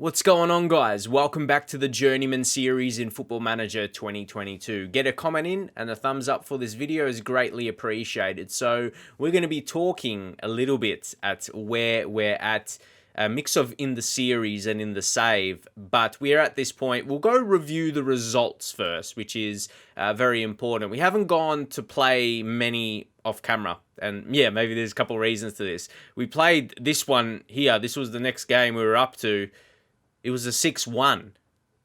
What's going on, guys? Welcome back to the Journeyman series in Football Manager 2022. Get a comment in and a thumbs up for this video is greatly appreciated. So we're going to be talking a little bit at where we're at, a mix of in the series and in the save, but we're at this point. We'll go review the results first, which is very important. We haven't gone to play many off camera, and yeah, maybe there's a couple of reasons to this. We played this one here. This was the next game we were up to. It was a 6-1.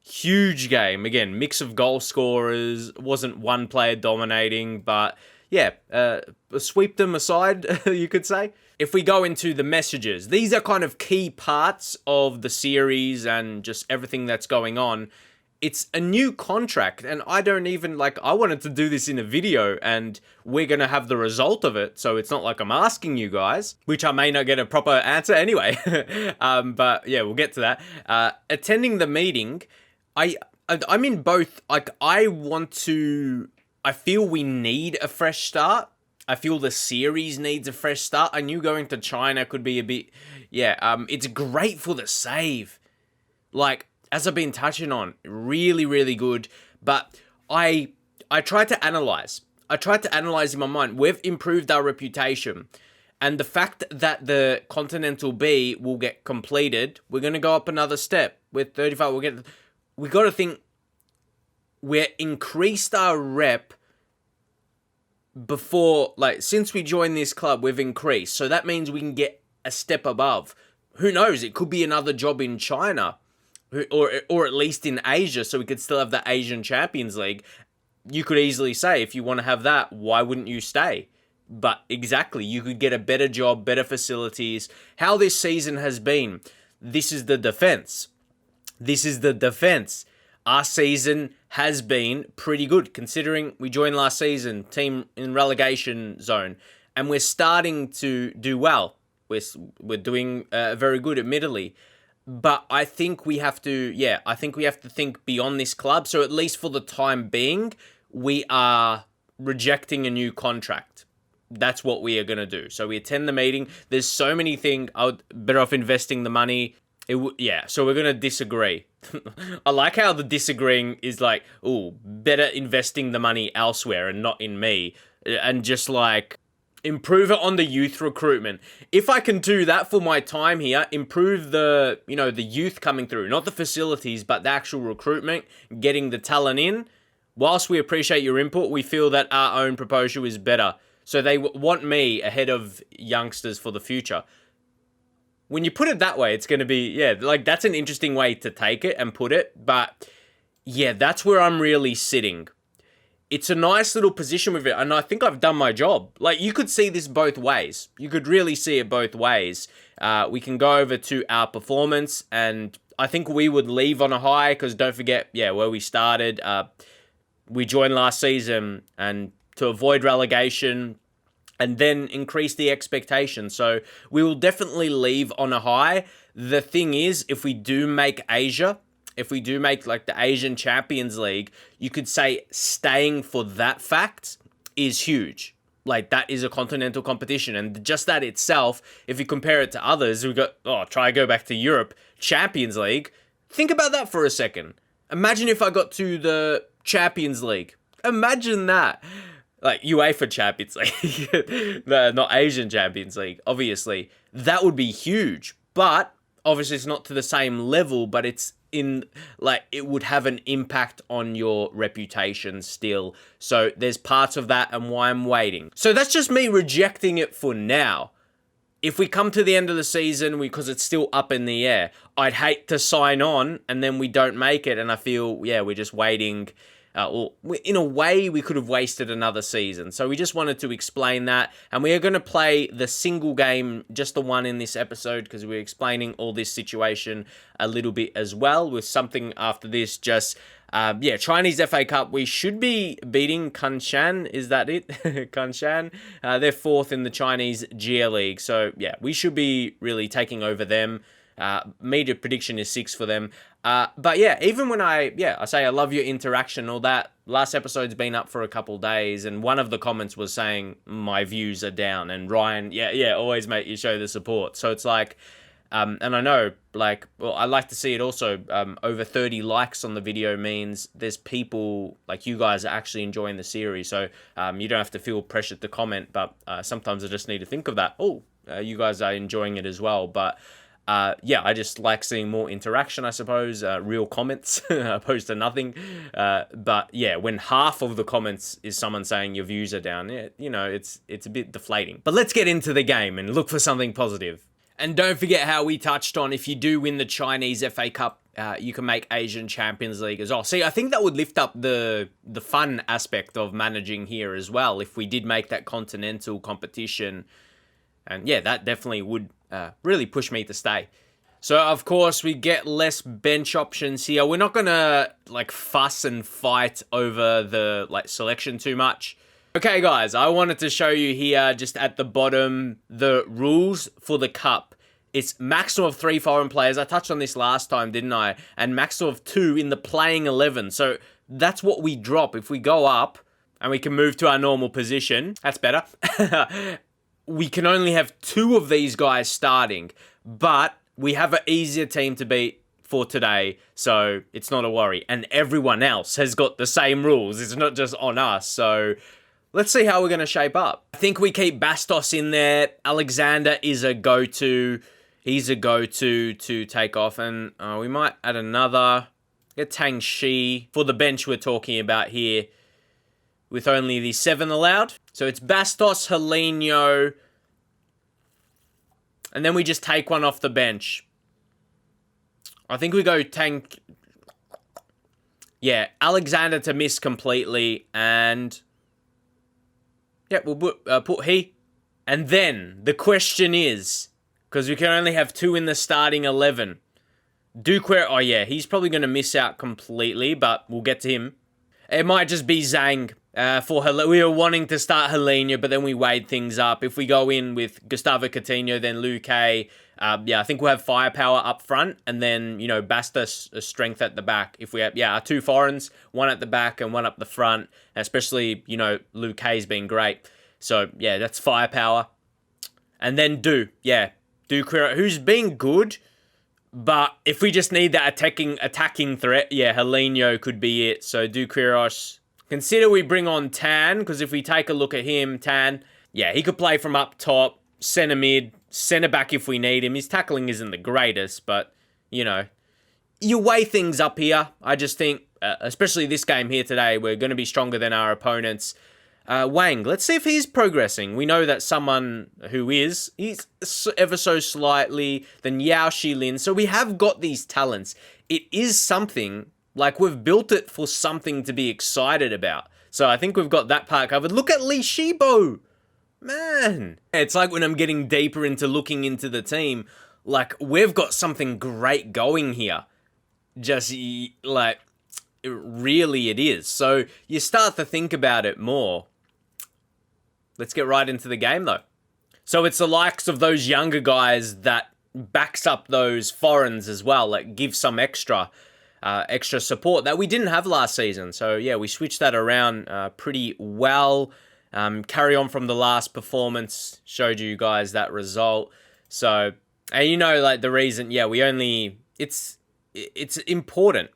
Huge game. Again, mix of goal scorers. Wasn't one player dominating, but yeah, sweep them aside, you could say. If we go into the messages, these are kind of key parts of the series and just everything that's going on. It's a new contract, and I don't even, I wanted to do this in a video, and we're going to have the result of it, so it's not like I'm asking you guys, which I may not get a proper answer anyway. But yeah, we'll get to that. Attending the meeting, I'm in both, I feel we need a fresh start. I feel the series needs a fresh start. I knew going to China could be a bit, it's great for the save. As I've been touching on, really, really good. But I tried to analyze. I tried to analyze in my mind. We've improved our reputation. And the fact that the Continental B will get completed, we're going to go up another step. With 35, we got to think, we're increased our rep before, since we joined this club, we've increased. So that means we can get a step above. Who knows? It could be another job in China. Or at least in Asia, so we could still have the Asian Champions League. You could easily say, if you want to have that, why wouldn't you stay? But exactly, you could get a better job, better facilities. How this season has been, this is the defense. This is the defense. Our season has been pretty good, considering we joined last season, team in relegation zone, and we're starting to do well. We're doing very good, admittedly. But I think we have to, think beyond this club. So at least for the time being, we are rejecting a new contract. That's what we are going to do. So we attend the meeting. There's so many things. I would better off investing the money. So we're going to disagree. I like how the disagreeing is better investing the money elsewhere and not in me. And just improve it on the youth recruitment. If I can do that for my time here, improve the youth coming through, not the facilities, but the actual recruitment, getting the talent in. Whilst we appreciate your input, we feel that our own proposal is better. So they want me ahead of youngsters for the future. When you put it that way, it's going to be, that's an interesting way to take it and put it. But yeah, that's where I'm really sitting. It's a nice little position with it, and I think I've done my job. You could see this both ways. You could really see it both ways. We can go over to our performance, and I think we would leave on a high, because don't forget, where we started. We joined last season, and to avoid relegation, and then increase the expectation. So we will definitely leave on a high. The thing is, if we do make Asia, if we do make the Asian Champions League, you could say staying for that fact is huge. That is a continental competition. And just that itself, if you compare it to others, we've got, try to go back to Europe, Champions League. Think about that for a second. Imagine if I got to the Champions League. Imagine that. UEFA Champions League. No, not Asian Champions League, obviously. That would be huge. But obviously it's not to the same level, but it's it would have an impact on your reputation still. So there's parts of that and why I'm waiting. So that's just me rejecting it for now. If we come to the end of the season, because it's still up in the air, I'd hate to sign on and then we don't make it. And I feel, we're just waiting. In a way, we could have wasted another season. So we just wanted to explain that. And we are going to play the single game, just the one in this episode, because we're explaining all this situation a little bit as well, with something after this. Just, Chinese FA Cup. We should be beating Kanshan. Is that it? Kanshan. They're fourth in the Chinese GL League. So, we should be really taking over them. Media prediction is 6 for them. But even when I say I love your interaction, all that, last episode's been up for a couple days, and one of the comments was saying my views are down, and Ryan, always mate, you show the support. So it's And I know, like, well, I like to see it also. Over 30 likes on the video means there's people, like you guys, are actually enjoying the series. So you don't have to feel pressured to comment, but sometimes I just need to think of that. Oh, you guys are enjoying it as well. But yeah, I just like seeing more interaction, I suppose, real comments opposed to nothing. But yeah, when half of the comments is someone saying your views are down, you know, it's a bit deflating. But let's get into the game and look for something positive. And don't forget how we touched on, if you do win the Chinese FA Cup, you can make Asian Champions League as well. See, I think that would lift up the fun aspect of managing here as well, if we did make that continental competition. And yeah, that definitely would really push me to stay. So, of course, we get less bench options here. We're not going to, like, fuss and fight over the, like, selection too much. Okay, guys, I wanted to show you here, just at the bottom, the rules for the cup. It's maximum of 3 foreign players. I touched on this last time, didn't I? And maximum of 2 in the playing 11. So that's what we drop. If we go up and we can move to our normal position, that's better. We can only have 2 of these guys starting, but we have an easier team to beat for today, so it's not a worry. And everyone else has got the same rules. It's not just on us, so let's see how we're going to shape up. I think we keep Bastos in there. Alexander is a go-to. He's a go-to to take off. And we might add another. Get Tang Shi for the bench we're talking about here, with only the 7 allowed. So it's Bastos, Helenio, and then we just take one off the bench. I think we go Tang... Yeah, Alexander to miss completely, and... Yeah, we'll put he. And then, the question is, because we can only have 2 in the starting 11. Duquer, oh yeah, he's probably going to miss out completely, but we'll get to him. It might just be Zhang. We were wanting to start Helenio, but then we weighed things up. If we go in with Gustavo Coutinho, then Luque, yeah, I think we'll have firepower up front, and then, you know, Bastos strength at the back. If we have, yeah, our 2 foreigns, 1 at the back and 1 up the front, especially, you know, Luque's been great. So, yeah, that's firepower. And then Duquer, who's been good, but if we just need that attacking threat, yeah, Helenio could be it. So Duqueiroz. Consider we bring on Tan, because if we take a look at him, Tan, yeah, he could play from up top, centre mid, centre back if we need him. His tackling isn't the greatest, but, you know, you weigh things up here. I just think, especially this game here today, we're going to be stronger than our opponents. Wang, let's see if he's progressing. We know that someone who is, he's ever so slightly, then Yao Shilin. So we have got these talents. It is something, like we've built it for something to be excited about. So I think we've got that part covered. Look at Li Shibo. Man. It's like when I'm getting deeper into looking into the team, like we've got something great going here. Just like, really it is. So you start to think about it more. Let's get right into the game, though. So it's the likes of those younger guys that backs up those foreigns as well, like give some extra support that we didn't have last season. So yeah, we switched that around pretty well. Carry on from the last performance, showed you guys that result. So, and you know, like the reason, yeah, it's important.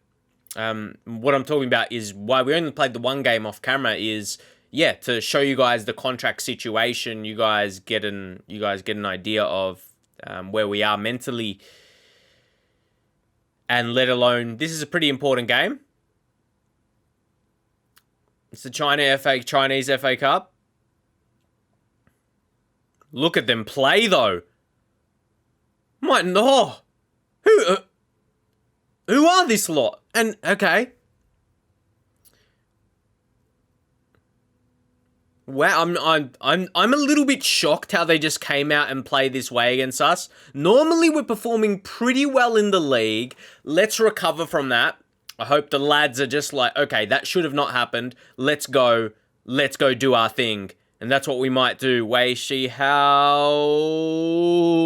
What I'm talking about is why we only played the 1 game off camera is, yeah, to show you guys the contract situation. You guys get an idea of where we are mentally, and let alone, this is a pretty important game. It's the Chinese FA Cup. Look at them play, though. Who are this lot? And okay. Wow, I'm a little bit shocked how they just came out and played this way against us. Normally we're performing pretty well in the league. Let's recover from that. I hope the lads are just like, okay, that should have not happened. Let's go do our thing. And that's what we might do. Wei Shi Hao.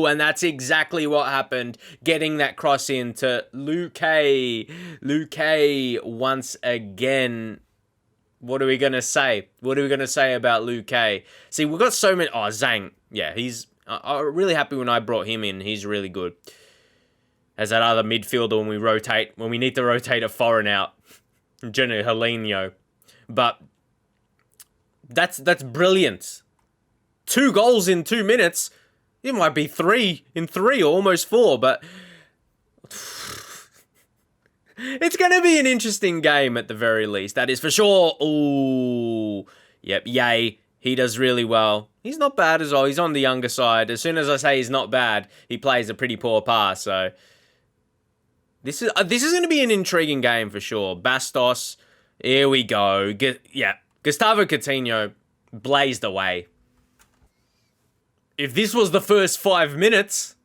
And that's exactly what happened. Getting that cross into Luque. Luque once again. What are we going to say? What are we going to say about Luque? See, we've got so many... Oh, Zhang. Yeah, I'm really happy when I brought him in. He's really good. as that other midfielder when we need to rotate a foreign out. Generally, Helenio. But that's brilliant. 2 goals in 2 minutes. It might be 3 in 3 or almost 4, but it's going to be an interesting game at the very least. That is for sure. Ooh. Yep, Yay. He does really well. He's not bad as well. He's on the younger side. As soon as I say he's not bad, he plays a pretty poor pass. So this is going to be an intriguing game for sure. Bastos. Here we go. Gustavo Coutinho blazed away. If this was the first 5 minutes,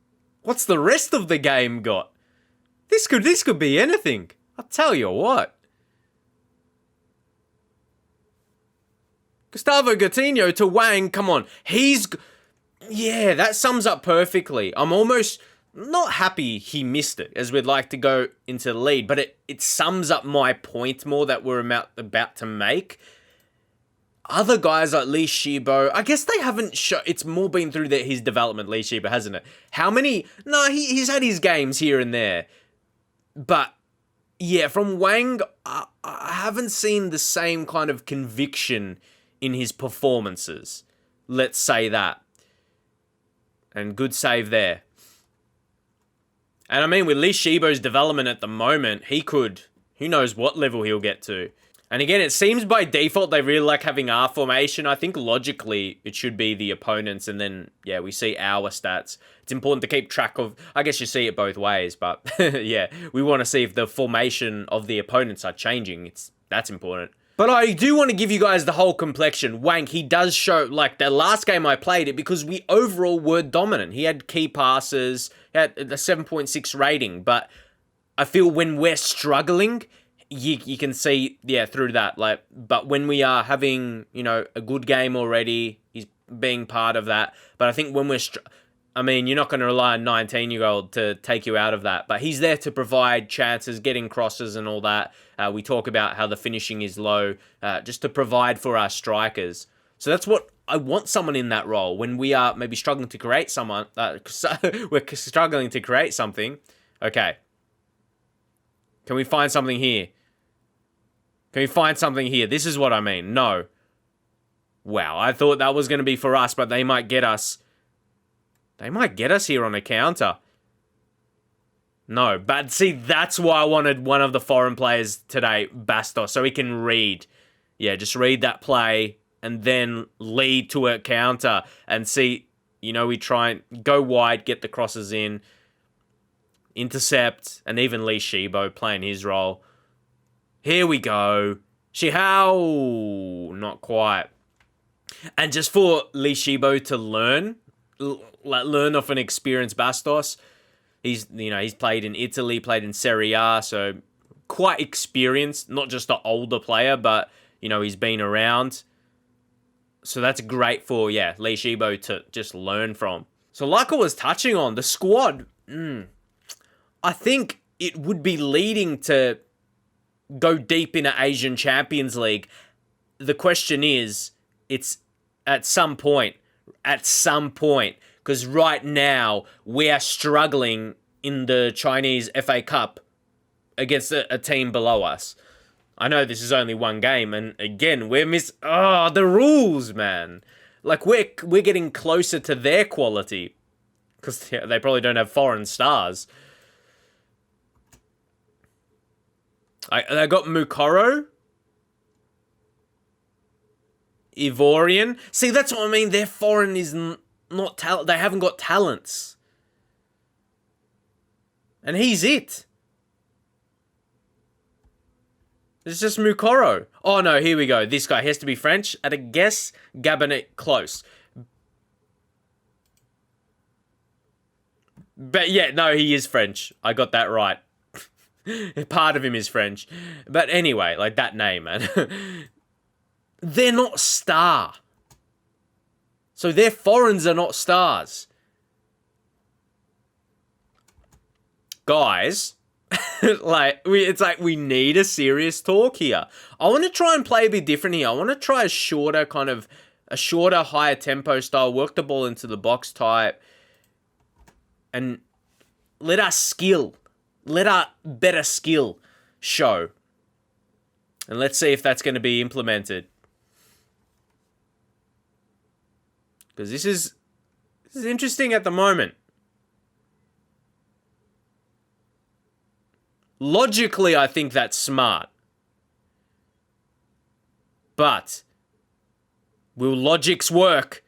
what's the rest of the game got? This could be anything. I'll tell you what. Gustavo Coutinho to Wang, come on. Yeah, that sums up perfectly. I'm almost not happy he missed it, as we'd like to go into the lead, but it sums up my point more that we're about to make. Other guys like Li Shibo, I guess they haven't it's more been through his development, Li Shibo, hasn't it? How many? No, he's had his games here and there. But, yeah, from Wang, I haven't seen the same kind of conviction in his performances. Let's say that. And good save there. And I mean, with Li Shibo's development at the moment, who knows what level he'll get to. And again, it seems by default they really like having our formation. I think logically it should be the opponents, and then, yeah, we see our stats. It's important to keep track of, I guess you see it both ways, but yeah, we want to see if the formation of the opponents are changing. That's important. But I do want to give you guys the whole complexion. Wang, he does show, like the last game I played it, because we overall were dominant. He had key passes, he had a 7.6 rating, but I feel when we're struggling, you can see, yeah, through that. But when we are having, a good game already, he's being part of that. But I think when you're not going to rely on 19-year-old to take you out of that. But he's there to provide chances, getting crosses and all that. We talk about how the finishing is low, just to provide for our strikers. So that's what I want, someone in that role. When we are maybe struggling to create we're struggling to create something. Okay. Can we find something here? This is what I mean. No. Wow, I thought that was going to be for us, but they might get us. They might get us here on a counter. No, but see, that's why I wanted one of the foreign players today, Bastos, so he can read. Yeah, just read that play and then lead to a counter and see, we try and go wide, get the crosses in, intercept, and even Li Shibo playing his role. Here we go. Shihao! Not quite. And just for Li Shibo to learn off an experienced Bastos. He's played in Italy, played in Serie A, so quite experienced. Not just an older player, but, he's been around. So that's great for, Li Shibo to just learn from. So like I was touching on, the squad, I think it would be leading to go deep in an Asian Champions League. The question is, it's at some point, because right now we are struggling in the Chinese FA Cup against a team below us. I know this is only one game, and again, we're the rules, man. Like, we're getting closer to their quality, because they probably don't have foreign stars. They got Mukoro, Ivorian. See, that's what I mean. Their foreign is not talent. They haven't got talents. And he's it. It's just Mukoro. Oh, no, here we go. This guy has to be French. At a guess, Gabonese. Close. But yeah, no, he is French. I got that right. Part of him is French. But anyway, like that name, man. They're not star. So their foreigners are not stars. Guys, it's like we need a serious talk here. I want to try and play a bit different here. I want to try a shorter, higher tempo style, work the ball into the box type, and let us skill. Let our better skill show. And let's see if that's going to be implemented. Because this is interesting at the moment. Logically, I think that's smart. But will logics work?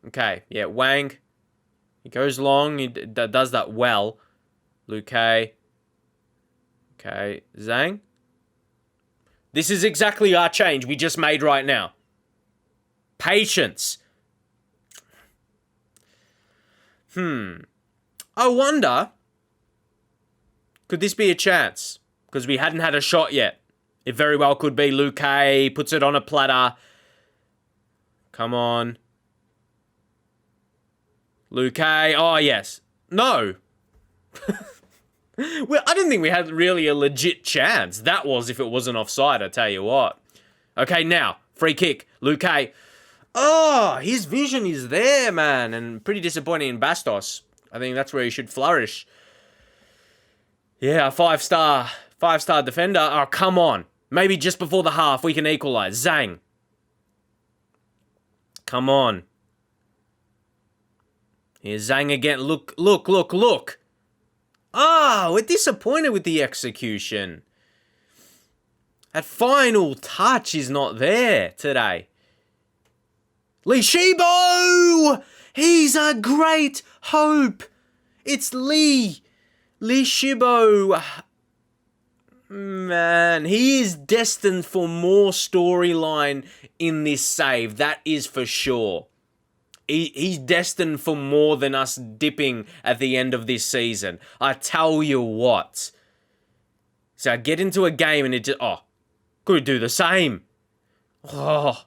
Okay, yeah, Wang. He goes long. He does that well. Liu Kei. Okay, Zhang. This is exactly our change we just made right now. Patience. I wonder, could this be a chance? Because we hadn't had a shot yet. It very well could be. Liu Kei puts it on a platter. Come on. Liu Kei. Oh, yes. No. Well, I didn't think we had really a legit chance. That was if it wasn't offside, I tell you what. Okay, now, free kick. Liu Kei. Oh, his vision is there, man. And pretty disappointing in Bastos. I think that's where he should flourish. Yeah, a five-star defender. Oh, come on. Maybe just before the half, we can equalize. Zhang. Come on. Here's Zhang again. Look. Ah, we're disappointed with the execution. That final touch is not there today. Li Shibo! He's a great hope. It's Li Shibo. Man, he is destined for more storyline in this save. That is for sure. He's destined for more than us dipping at the end of this season. I tell you what. So I get into a game and it just... Oh, could do the same. Oh,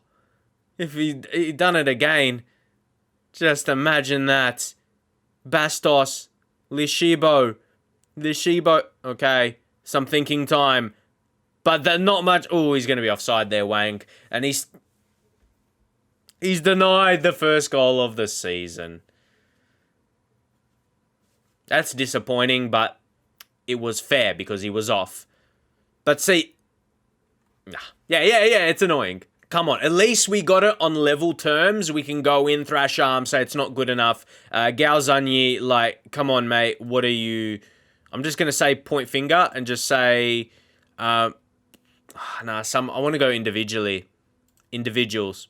if he done it again. Just imagine that. Bastos. Li Shibo. Okay, some thinking time. But not much... Oh, he's going to be offside there, Wang. And he's denied the first goal of the season. That's disappointing, but it was fair because he was off. But see... Yeah, it's annoying. Come on, at least we got it on level terms. We can go in, thrash arm, say it's not good enough. Gao Zanyi, like, come on, mate, what are you... I'm just going to say point finger and just say... I want to go individually. Individuals.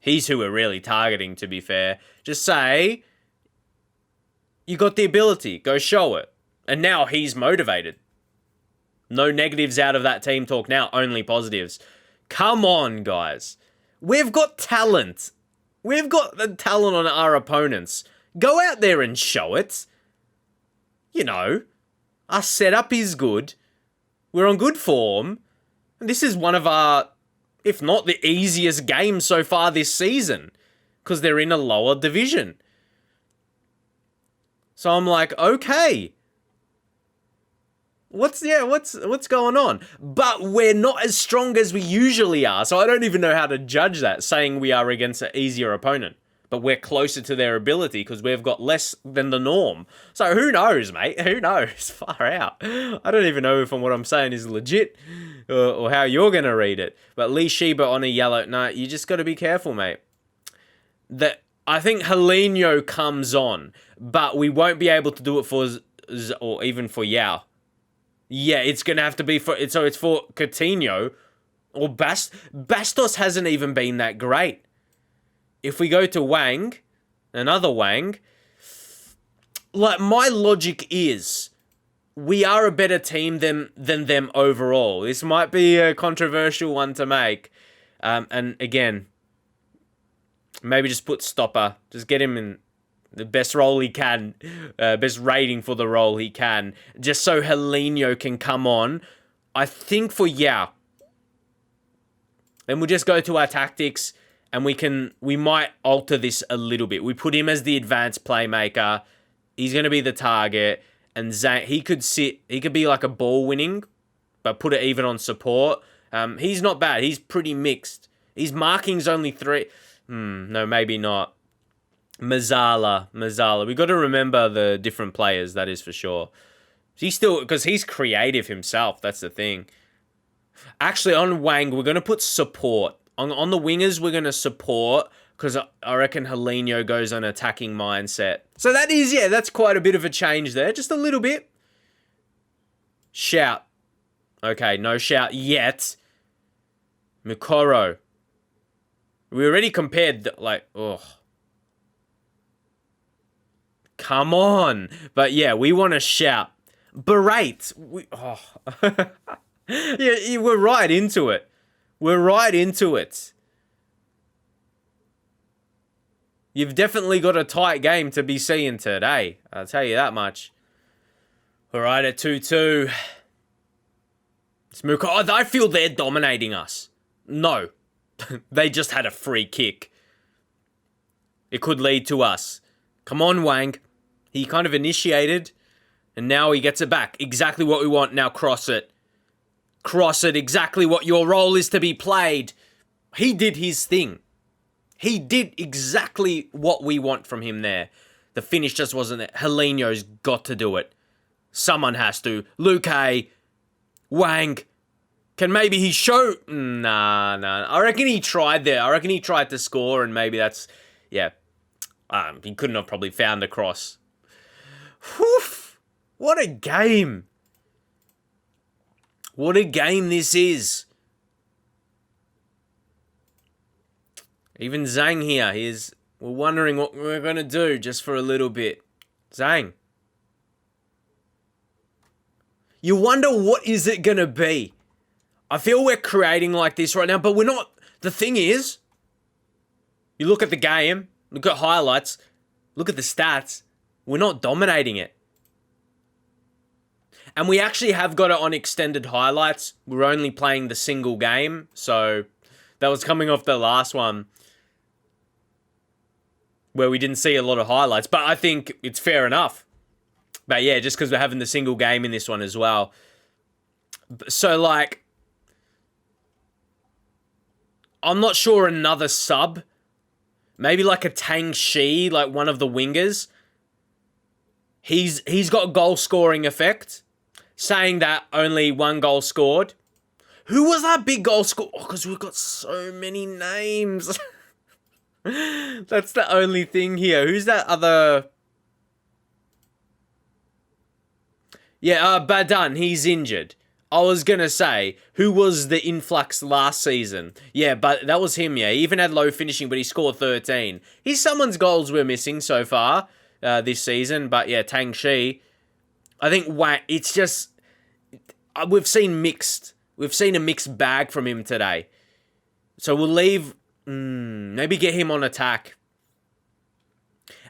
He's who we're really targeting, to be fair. Just say, you got the ability. Go show it. And now he's motivated. No negatives out of that team talk now. Only positives. Come on, guys. We've got talent. We've got the talent on our opponents. Go out there and show it. You know, our setup is good. We're on good form. And this is one of our... if not the easiest game so far this season, because they're in a lower division. So I'm like, okay, what's going on? But we're not as strong as we usually are, so I don't even know how to judge that, saying we are against an easier opponent. But we're closer to their ability because we've got less than the norm. So who knows, mate? Who knows? Far out. I don't even know if what I'm saying is legit or how you're going to read it. But Li Shiba on a yellow. No, you just got to be careful, mate. I think Helenio comes on, but we won't be able to do it for or even for Yao. Yeah, it's going to have to be for... So it's for Coutinho or Bastos hasn't even been that great. If we go to Wang, another Wang, like, my logic is we are a better team than them overall. This might be a controversial one to make. And again, maybe just put stopper. Just get him in the best role he can, best rating for the role he can, just so Helenio can come on. I think for Yao. Then we'll just go to our tactics. And we might alter this a little bit. We put him as the advanced playmaker. He's going to be the target. And Zhang, he could be like a ball winning, but put it even on support. He's not bad. He's pretty mixed. His marking's only 3. No, maybe not. Mazzala. We got to remember the different players, that is for sure. He's still, because he's creative himself, that's the thing. Actually, on Wang, we're going to put support. On the wingers, we're going to support, because I reckon Helenio goes on attacking mindset. So that is, yeah, that's quite a bit of a change there. Just a little bit. Shout. Okay, no shout yet. Mikoro. We already compared, come on. But yeah, we want to shout. Berate. Yeah, we're right into it. We're right into it. You've definitely got a tight game to be seeing today. I'll tell you that much. All right, at 2-2. Oh, I feel they're dominating us. No. They just had a free kick. It could lead to us. Come on, Wang. He kind of initiated, and now he gets it back. Exactly what we want. Now cross it. Cross it. Exactly what your role is to be played. He did his thing. He did exactly what we want from him there. The finish just wasn't there. Helenio's got to do it. Someone has to. Luke, Wang. Can maybe he show... Nah. I reckon he tried there. I reckon he tried to score, and maybe that's... Yeah. He couldn't have probably found a cross. Whew. What a game. What a game this is. Even Zhang here, we're wondering what we're going to do just for a little bit. Zhang. You wonder what is it going to be. I feel we're creating like this right now, but we're not. The thing is, you look at the game, look at highlights, look at the stats, we're not dominating it. And we actually have got it on extended highlights. We're only playing the single game, so that was coming off the last one where we didn't see a lot of highlights, but I think it's fair enough. But yeah, just because we're having the single game in this one as well. So, like, I'm not sure another sub. Maybe like a Tang Shi, like one of the wingers. He's got goal scoring effect. Saying that only one goal scored. Who was that big goal scorer? Oh, because we've got so many names. That's the only thing here. Who's that other... Yeah, Badan, he's injured. I was going to say, who was the influx last season? Yeah, but that was him, yeah. He even had low finishing, but he scored 13. He's someone's goals we're missing so far this season. But yeah, Tang Shi. I think it's just... We've seen mixed. We've seen a mixed bag from him today. So we'll leave... maybe get him on attack.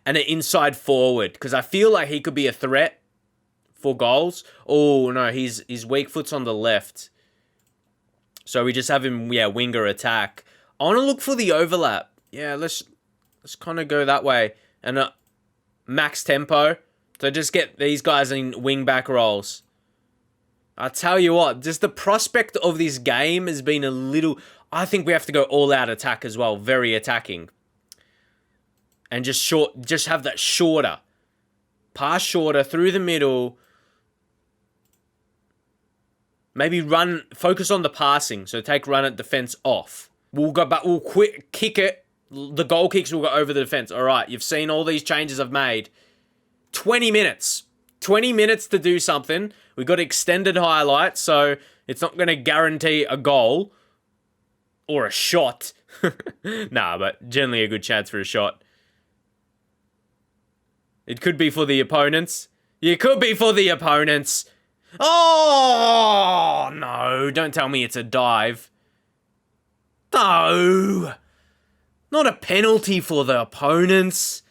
And an inside forward. Because I feel like he could be a threat for goals. Oh, no, his weak foot's on the left. So we just have him, winger attack. I want to look for the overlap. Yeah, let's kind of go that way. And max tempo. So just get these guys in wing-back roles. I tell you what, just the prospect of this game has been a little... I think we have to go all-out attack as well. Very attacking. And just have that shorter. Pass shorter, through the middle. Maybe focus on the passing. So take run at defense off. We'll go back, we'll kick it. The goal kicks will go over the defense. All right, you've seen all these changes I've made. 20 minutes. 20 minutes to do something. We've got extended highlights, so it's not going to guarantee a goal or a shot. Nah, but generally a good chance for a shot. It could be for the opponents. It could be for the opponents. Oh, no. Don't tell me it's a dive. No. Not a penalty for the opponents.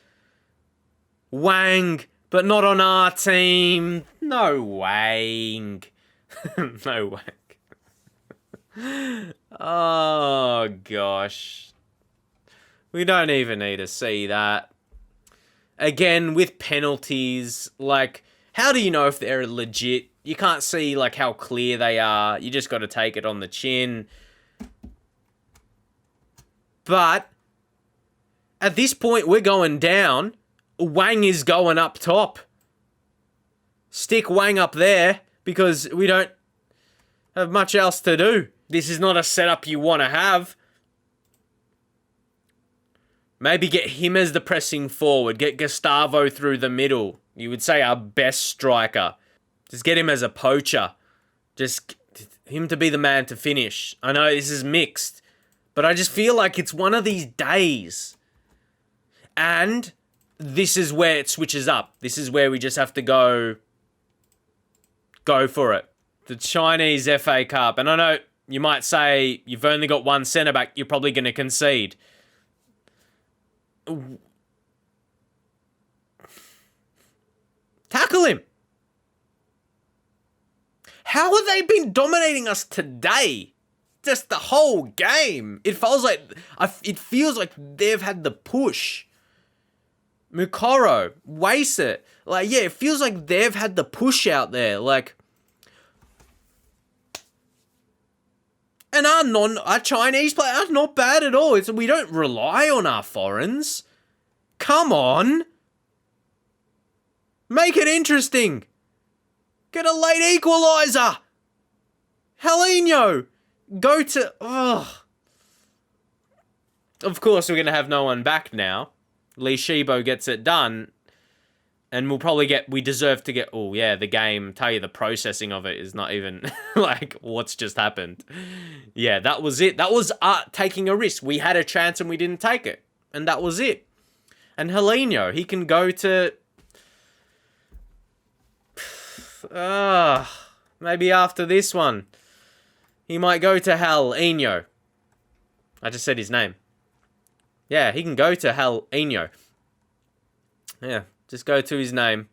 Wang, but not on our team. No Wang. No Wang. Oh, gosh. We don't even need to see that. Again, with penalties, like, how do you know if they're legit? You can't see, like, how clear they are. You just got to take it on the chin. But At this point, we're going down. Wang is going up top. Stick Wang up there because we don't have much else to do. This is not a setup you want to have. Maybe get him as the pressing forward. Get Gustavo through the middle. You would say our best striker. Just get him as a poacher. Just him to be the man to finish. I know this is mixed, but I just feel like it's one of these days. And this is where it switches up. This is where we just have to go for it. The Chinese FA Cup. And I know you might say you've only got one centre-back. You're probably going to concede. Tackle him. How have they been dominating us today? Just the whole game. It feels like they've had the push. Mukoro, waste it. Like, yeah, it feels like they've had the push out there. Like, and our Chinese players are not bad at all. We don't rely on our foreigners. Come on. Make it interesting. Get a late equaliser. Helinho. Go to... Ugh. Of course, we're going to have no one back now. Lee Shibo gets it done. And we'll probably get... We deserve to get... Oh, yeah, the game. Tell you, the processing of it is not even... like, what's just happened. Yeah, that was it. That was taking a risk. We had a chance and we didn't take it. And that was it. And Helinho, he can go to... Maybe after this one. He might go to Helinho. I just said his name. Yeah, he can go to Helinho. Yeah, just go to his name.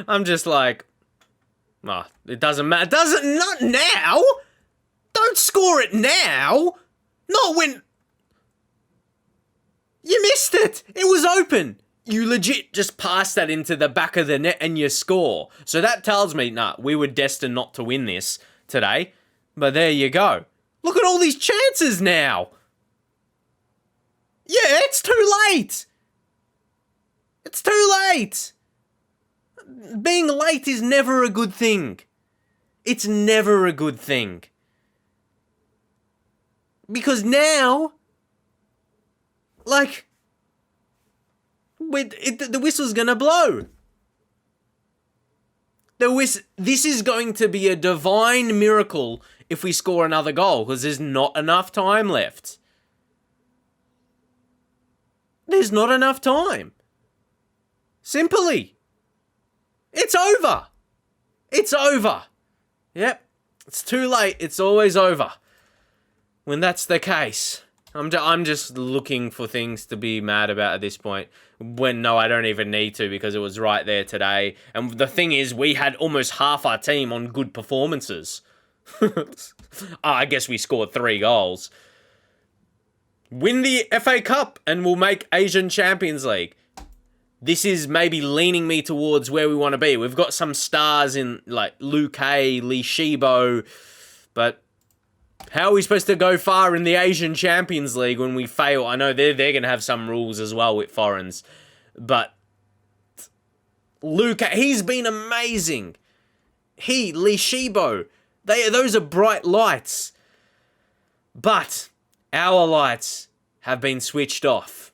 I'm just like... Oh, it doesn't matter. Not now! Don't score it now! Not when... You missed it! It was open! You legit just pass that into the back of the net and you score. So that tells me, nah, we were destined not to win this today. But there you go. Look at all these chances now. Yeah, it's too late. It's too late. Being late is never a good thing. It's never a good thing. Because now, like... the whistle's gonna blow. This is going to be a divine miracle if we score another goal, because there's not enough time left. There's not enough time. Simply. It's over. It's over. Yep. It's too late. It's always over. When that's the case. I'm just looking for things to be mad about at this point. When, no, I don't even need to because it was right there today. And the thing is, we had almost half our team on good performances. I guess we scored 3 goals. Win the FA Cup and we'll make Asian Champions League. This is maybe leaning me towards where we want to be. We've got some stars in, like, Luke Hay, Lee Shibo, but... How are we supposed to go far in the Asian Champions League when we fail? I know they're going to have some rules as well with foreigners. But Luke, he's been amazing. Lee Shibo, those are bright lights. But our lights have been switched off.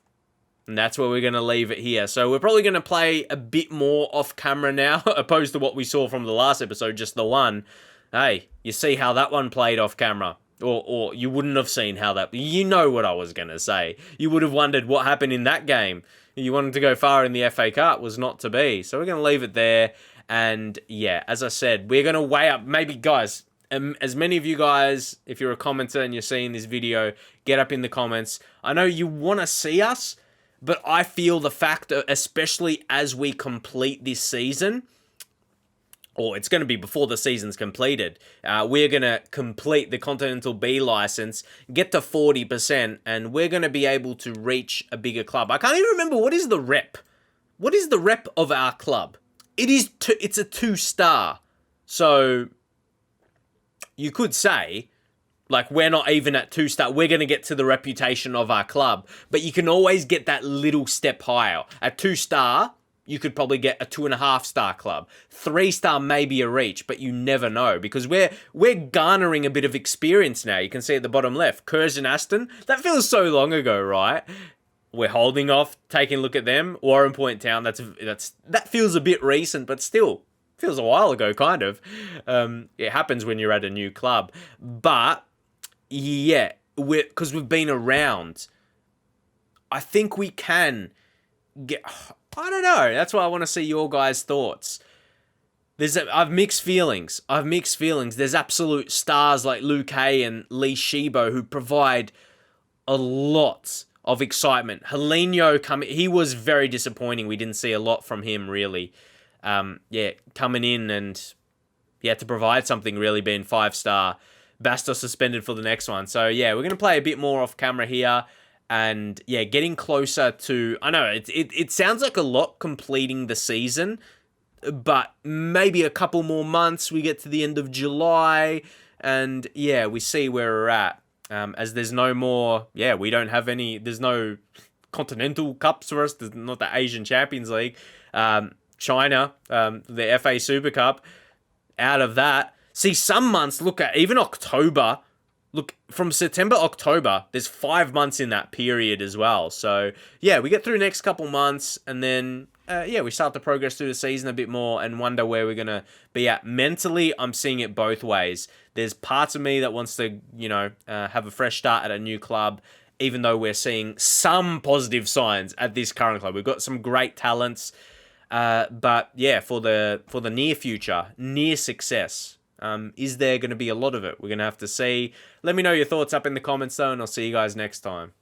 And that's where we're going to leave it here. So we're probably going to play a bit more off camera now, opposed to what we saw from the last episode, just the one. Hey, you see how that one played off camera. Or you wouldn't have seen how that... You know what I was going to say. You would have wondered what happened in that game. You wanted to go far in the FA Cup, was not to be. So we're going to leave it there. And yeah, as I said, we're going to weigh up... Maybe, guys, as many of you guys, if you're a commenter and you're seeing this video, get up in the comments. I know you want to see us, but I feel the fact, especially as we complete this season... or it's going to be before the season's completed, we're going to complete the Continental B license, get to 40%, and we're going to be able to reach a bigger club. I can't even remember, what is the rep? What is the rep of our club? It's a 2-star. So, you could say Like, we're not even at 2-star. We're going to get to the reputation of our club. But you can always get that little step higher. At 2-star, you could probably get a 2.5-star club. 3-star may be a reach, but you never know. Because we're garnering a bit of experience now. You can see at the bottom left, Curzon Aston. That feels so long ago, right? We're holding off, taking a look at them. Warren Point Town, that feels a bit recent, but still feels a while ago, kind of. It happens when you're at a new club. But yeah, because we've been around, I think we can get. I don't know. That's why I want to see your guys' thoughts. I've mixed feelings. There's absolute stars like Luke Hay and Lee Shibo who provide a lot of excitement. Helenio he was very disappointing. We didn't see a lot from him, really. Coming in and to provide something, really, being 5-star. Bastos suspended for the next one. So yeah, we're going to play a bit more off camera here. And yeah, getting closer to, I know it sounds like a lot completing the season, but maybe a couple more months, we get to the end of July, and yeah, we see where we're at. As there's no more, we don't have any, there's no continental cups for us, there's not the Asian Champions League. China, the FA Super Cup, out of that. See, some months, look at, even October, look, from September, October, there's 5 months in that period as well. So, yeah, we get through the next couple months, and then, we start to progress through the season a bit more and wonder where we're going to be at. Mentally, I'm seeing it both ways. There's parts of me that wants to, have a fresh start at a new club, even though we're seeing some positive signs at this current club. We've got some great talents, but, yeah, for the near future, near success, is there going to be a lot of it? We're going to have to see. Let me know your thoughts up in the comments, though, and I'll see you guys next time.